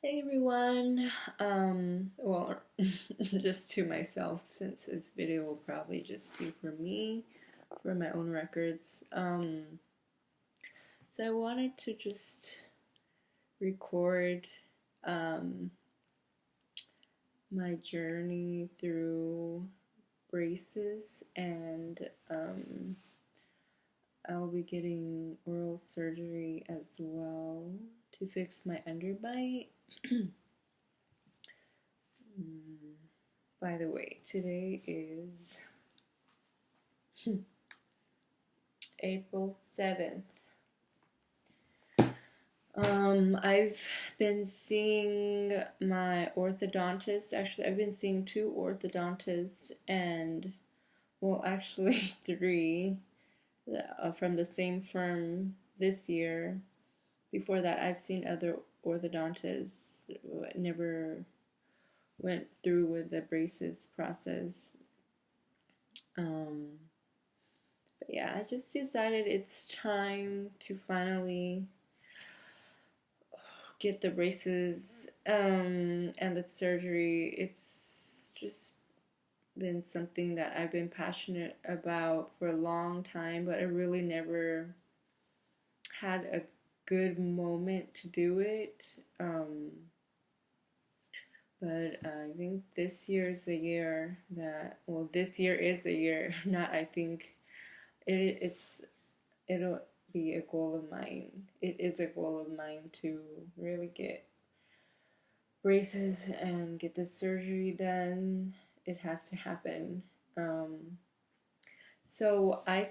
Hey everyone. Well, just to myself, since this video will probably just be for me, for my own records. So I wanted to just record um, my journey through braces, and I'll be getting oral surgery as well to fix my underbite. By the way, today is April 7th. I've been seeing my orthodontist. Actually, I've been seeing two orthodontists and, well, actually three from the same firm this year. Before that, I've seen other orthodontists. Never went through with the braces process. Um, but yeah, I just decided it's time to finally get the braces and the surgery. It's just been something that I've been passionate about for a long time, but I really never had a good moment to do it. But I think this year is the year that, well, this year is the year, not I think. It'll be a goal of mine. It is a goal of mine to really get braces and get the surgery done. It has to happen. So I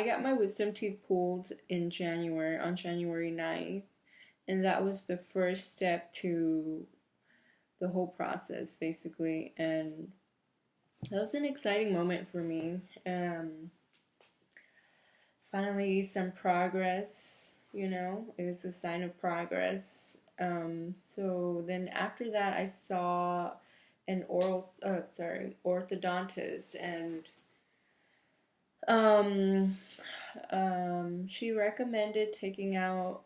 got my wisdom teeth pulled in January, on January 9th, and that was the first step to the whole process, basically. And that was an exciting moment for me. Finally, some progress, it was a sign of progress. So then after that, I saw an orthodontist, and she recommended taking out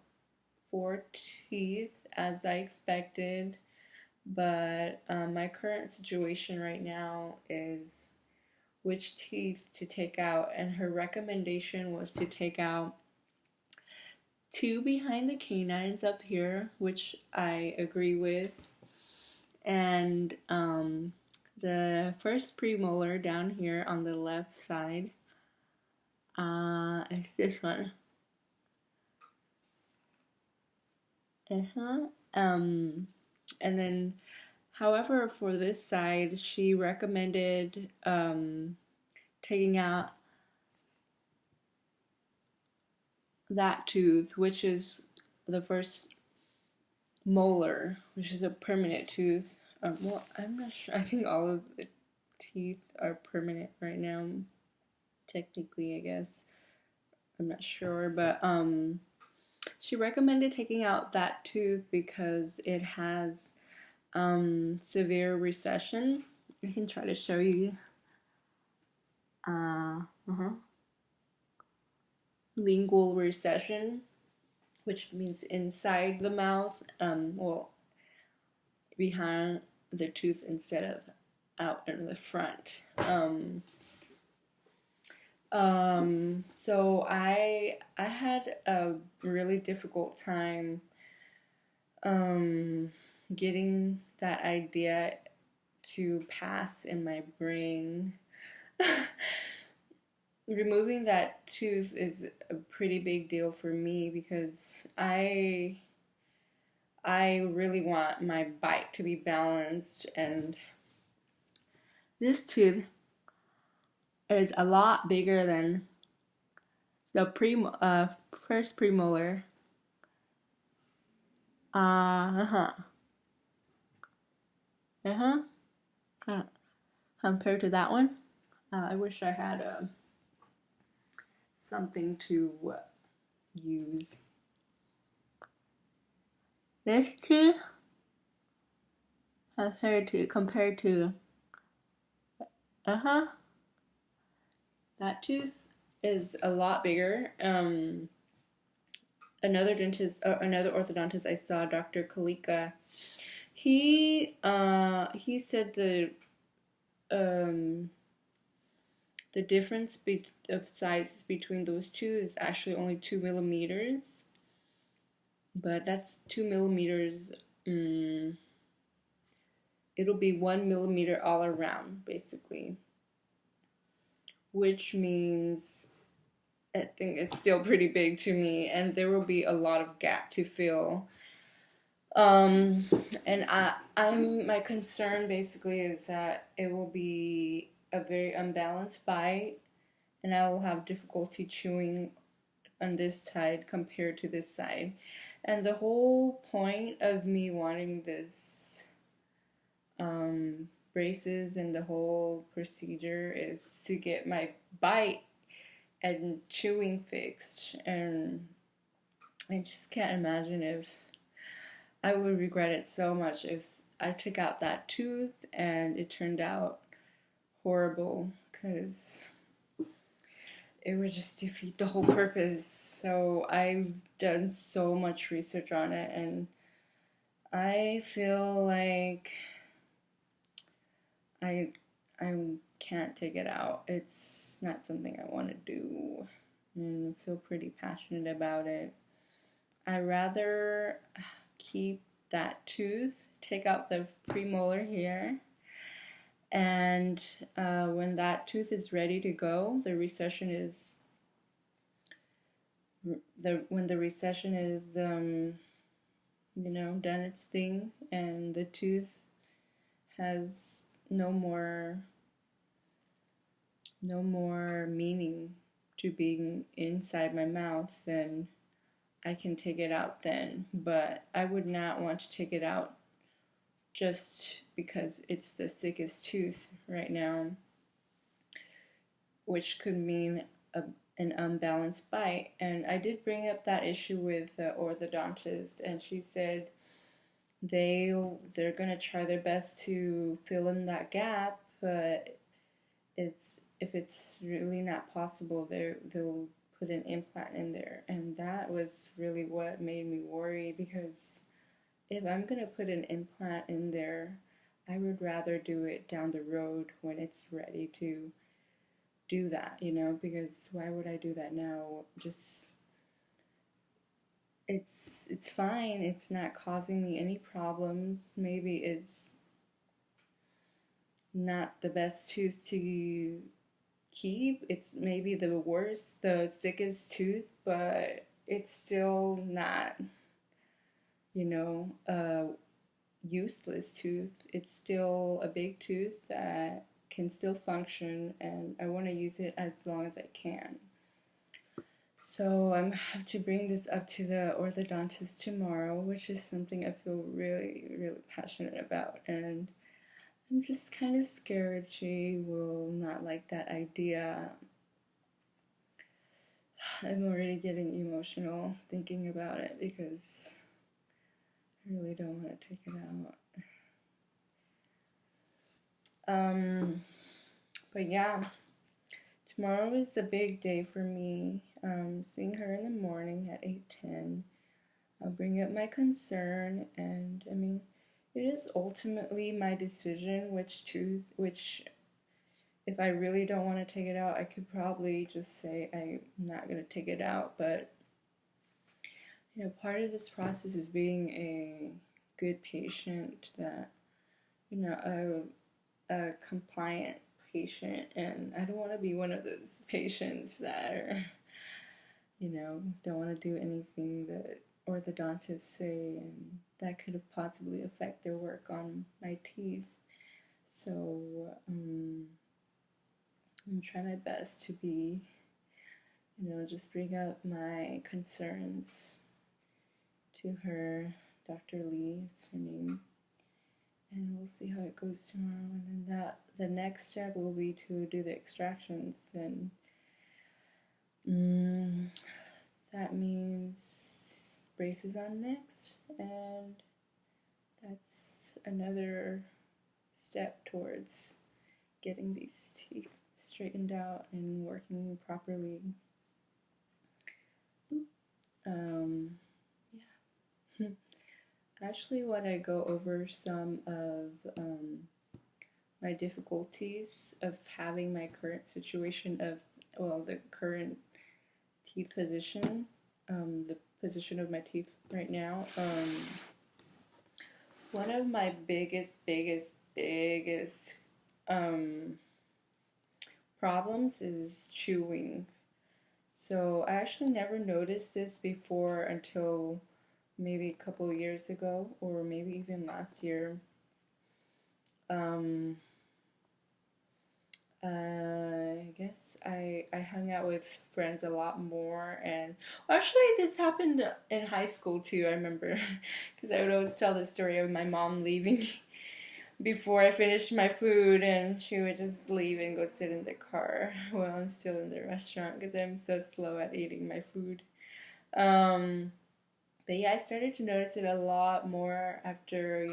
4 teeth as I expected, but my current situation right now is which teeth to take out, and her recommendation was to take out 2 behind the canines up here, which I agree with, and the first premolar down here on the left side. It's this one. And then, however, for this side, she recommended taking out that tooth, which is the first molar, which is a permanent tooth. Well, I'm not sure. I think all of the teeth are permanent right now, technically, I guess. I'm not sure, but she recommended taking out that tooth because it has severe recession. I can try to show you. Lingual recession, which means inside the mouth, well, behind the tooth instead of out in the front. So I had a really difficult time getting that idea to pass in my brain. Removing that tooth is a pretty big deal for me because I really want my bite to be balanced, and this tooth is a lot bigger than the first premolar. Compared to that one, I wish I had something to use. This tooth compared to that tooth is a lot bigger. another dentist, another orthodontist I saw, Dr. Kalika, he said um the difference of sizes between those two is actually only 2 millimeters, but that's 2 millimeters. Um, it'll be 1 millimeter all around, basically, which means I think it's still pretty big to me, and there will be a lot of gap to fill. Um, and I'm my concern basically is that it will be a very unbalanced bite, and I will have difficulty chewing on this side compared to this side. And the whole point of me wanting this braces and the whole procedure is to get my bite and chewing fixed. And I just can't imagine if I would regret it so much if I took out that tooth and it turned out horrible, because it would just defeat the whole purpose. So I've done so much research on it, and I feel like I I can't take it out. It's not something I want to do, and I feel pretty passionate about it. I rather keep that tooth, take out the premolar here, and when that tooth is ready to go, when the recession is done its thing, and the tooth has no more meaning to being inside my mouth, then I can take it out then. But I would not want to take it out just because it's the sickest tooth right now, which could mean an unbalanced bite. And I did bring up that issue with the orthodontist, and she said they're gonna try their best to fill in that gap, but if it's really not possible, they'll put an implant in there. And that was really what made me worry, because if I'm gonna put an implant in there, I would rather do it down the road when it's ready to do that, because why would I do that now? Just it's fine. It's not causing me any problems. Maybe it's not the best tooth to keep. It's maybe the worst, the sickest tooth, but it's still not, a useless tooth. It's still a big tooth that can still function, and I want to use it as long as I can. So I'm have to bring this up to the orthodontist tomorrow, which is something I feel really, really passionate about, and I'm just kind of scared she will not like that idea. I'm already getting emotional thinking about it because I really don't want to take it out. But yeah, tomorrow is a big day for me. Seeing her in the morning at 8:10. I'll bring up my concern, and I mean, it is ultimately my decision which if I really don't want to take it out, I could probably just say I'm not going to take it out. But part of this process is being a good patient, that a compliant patient, and I don't want to be one of those patients that are don't want to do anything that orthodontists say, and that could have possibly affect their work on my teeth. So I'm gonna try my best to be, just bring up my concerns to her. Dr. Lee is her name, and we'll see how it goes tomorrow. And then the next step will be to do the extractions, and that means braces on next, and that's another step towards getting these teeth straightened out and working properly. Um, yeah. I actually want to go over some of my difficulties of having my current situation of, well, the current teeth position, the position of my teeth right now. One of my biggest um, problems is chewing. So I actually never noticed this before until maybe a couple of years ago, or maybe even last year. Um, I guess I hung out with friends a lot more, and actually this happened in high school too. I remember because I would always tell the story of my mom leaving before I finished my food, and she would just leave and go sit in the car while I'm still in the restaurant because I'm so slow at eating my food. Um, but yeah, I started to notice it a lot more after,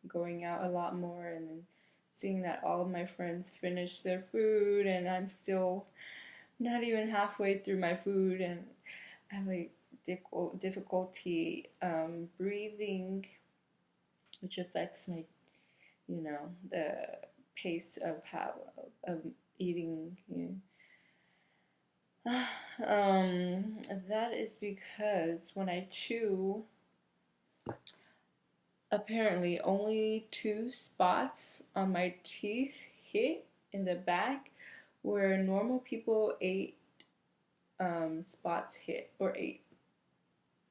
going out a lot more and then seeing that all of my friends finished their food and I'm still not even halfway through my food and I have like difficulty breathing, which affects my, the pace of how of eating. That is because when I chew, apparently only two spots on my teeth hit in the back, where normal people eight spots hit, or eight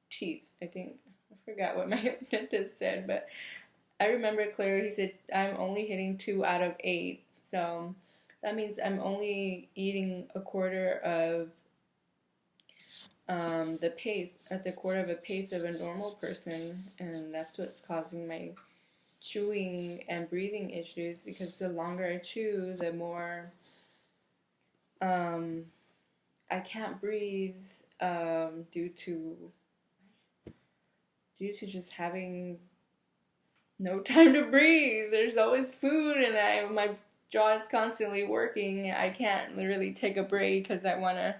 teeth. I think I forgot what my dentist said, but I remember clearly he said I'm only hitting 2 out of 8. So that means I'm only eating a quarter of the pace, at the quarter of a pace of a normal person, and that's what's causing my chewing and breathing issues, because the longer I chew, the more um, I can't breathe due to just having no time to breathe. There's always food, and my jaw is constantly working. I can't literally take a break because I want to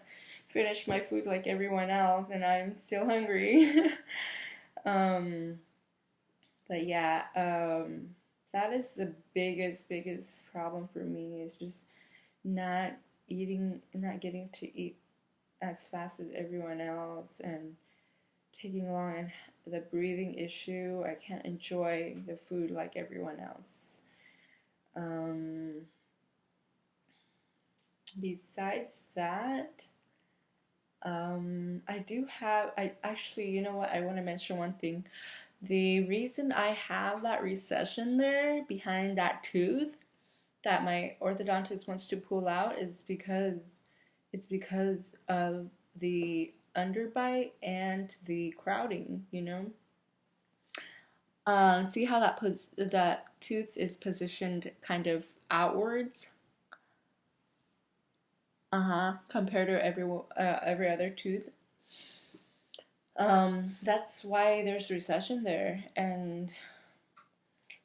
finish my food like everyone else, and I'm still hungry. um, but yeah, that is the biggest problem for me, is just not not getting to eat as fast as everyone else, and taking long, and the breathing issue. I can't enjoy the food like everyone else. Um, Besides that, I actually, you know what? I want to mention one thing. The reason I have that recession there behind that tooth that my orthodontist wants to pull out is because of the underbite and the crowding, See how that tooth is positioned kind of outwards? Compared to every other tooth. That's why there's recession there, and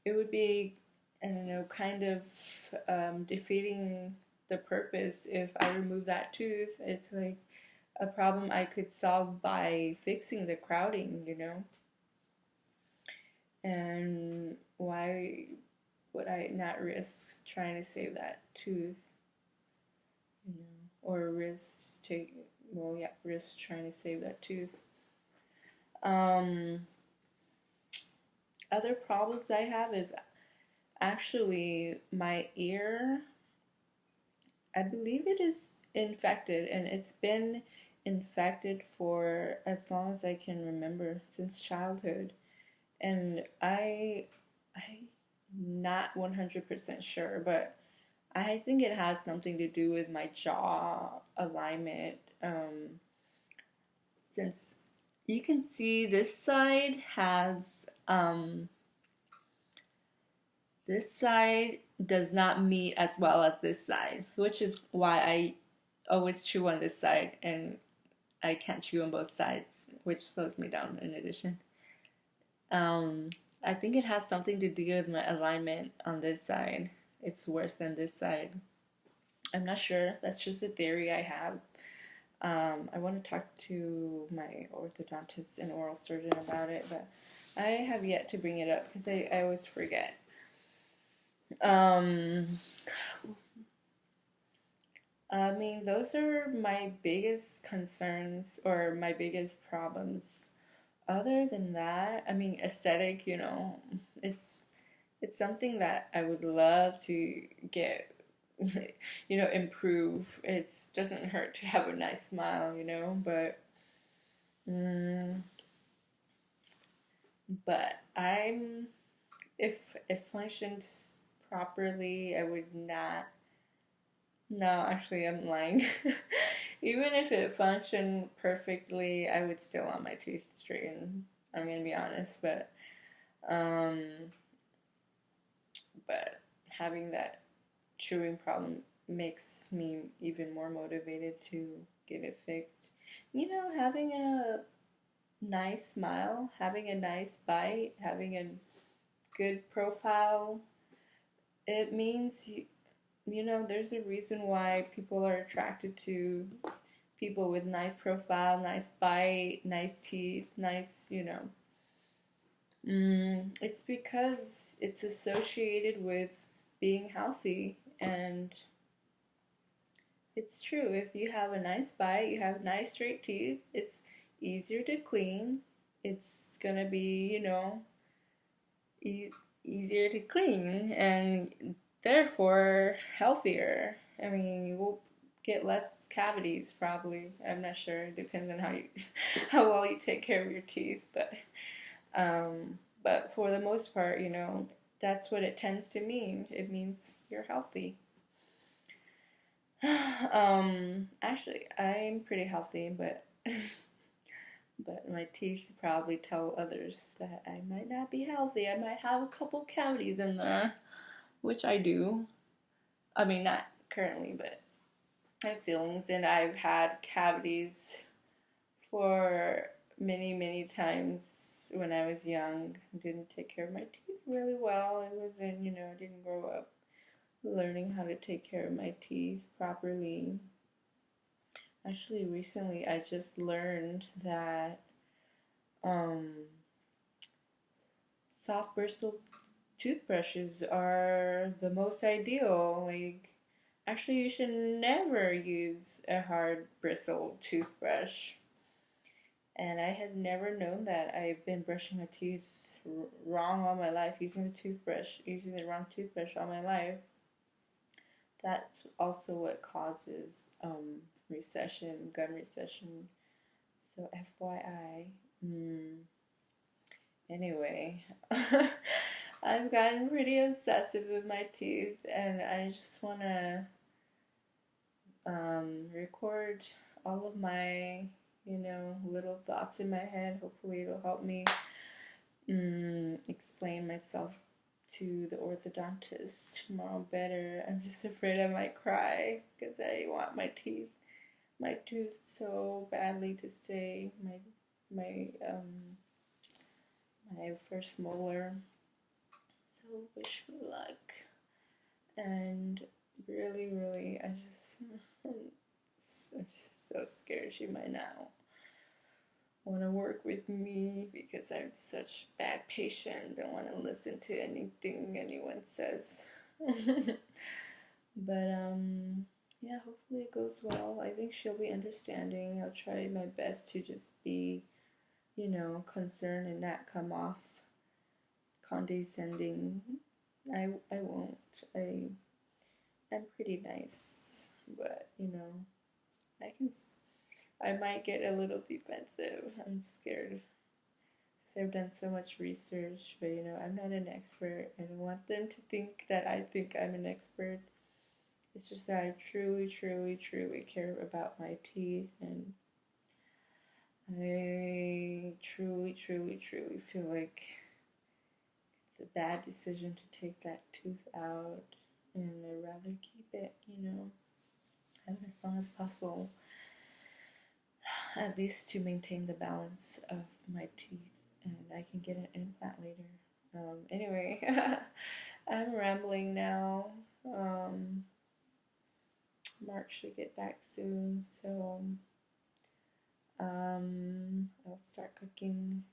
it would be, I don't know, kind of defeating the purpose if I remove that tooth. It's like a problem I could solve by fixing the crowding. And why would I not risk trying to save that tooth, or risk trying to save that tooth. Um, Other problems I have is actually my ear. I believe it is infected, and it's been infected for as long as I can remember, since childhood. And I'm not 100% sure, but I think it has something to do with my jaw alignment. Since you can see um, this side does not meet as well as this side, which is why I always chew on this side and I can't chew on both sides, which slows me down in addition. Um, I think it has something to do with my alignment on this side. It's worse than this side. I'm not sure. That's just a theory I have. I want to talk to my orthodontist and oral surgeon about it, but I have yet to bring it up because I always forget. Um, I mean, those are my biggest concerns or my biggest problems. Other than that, I mean, aesthetic, it's it's something that I would love to get, improve. It doesn't hurt to have a nice smile, but mm, but if functioned properly, I would not. No, actually, I'm lying. Even if it functioned perfectly, I would still want my teeth straightened. I'm gonna be honest, um, but having that chewing problem makes me even more motivated to get it fixed. Having a nice smile, having a nice bite, having a good profile, it means there's a reason why people are attracted to people with nice profile, nice bite, nice teeth, it's because it's associated with being healthy. And it's true. If you have a nice bite, you have nice straight teeth, it's easier to clean. It's gonna be, e- easier to clean and therefore healthier. I mean, you will get less cavities probably. I'm not sure. It depends on how you how well you take care of your teeth, but for the most part, that's what it tends to mean. It means you're healthy. Actually, I'm pretty healthy, but but my teeth probably tell others that I might not be healthy. I might have a couple cavities in there, which I do. I mean, not currently, but I have feelings, and I've had cavities for many, many times when I was young. I didn't take care of my teeth really well. I wasn't, I didn't grow up learning how to take care of my teeth properly. Actually, recently I just learned that um, soft bristle toothbrushes are the most ideal. Like, actually, you should never use a hard bristle toothbrush. And I had never known that. I've been brushing my teeth wrong all my life, using the wrong toothbrush all my life. That's also what causes recession, gum recession. So FYI. Anyway, I've gotten pretty obsessive with my teeth, and I just want to record all of my, little thoughts in my head. Hopefully, it'll help me explain myself to the orthodontist tomorrow better. I'm just afraid I might cry because I want my tooth so badly to stay. My first molar. So wish me luck. And really, really, I'm so scared she might not want to work with me because I'm such a bad patient. Don't want to listen to anything anyone says. But yeah, hopefully it goes well. I think she'll be understanding. I'll try my best to just be, concerned and not come off condescending. I won't. I'm pretty nice, but I can I might get a little defensive. I'm scared because I've done so much research, but I'm not an expert. I don't want them to think that I think I'm an expert. It's just that I truly, truly, truly care about my teeth, and I truly, truly, truly feel like it's a bad decision to take that tooth out, and I'd rather keep it, have it as long as possible, at least to maintain the balance of my teeth, and I can get an implant later. Anyway, I'm rambling now. Mark should get back soon, so I'll start cooking.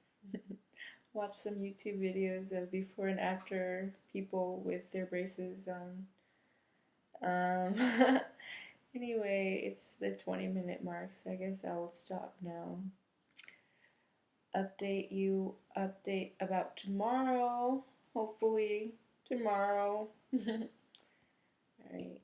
Watch some YouTube videos of before and after people with their braces on. Anyway, it's the 20-minute mark, so I guess I'll stop now. Update about tomorrow. Hopefully tomorrow. Alright.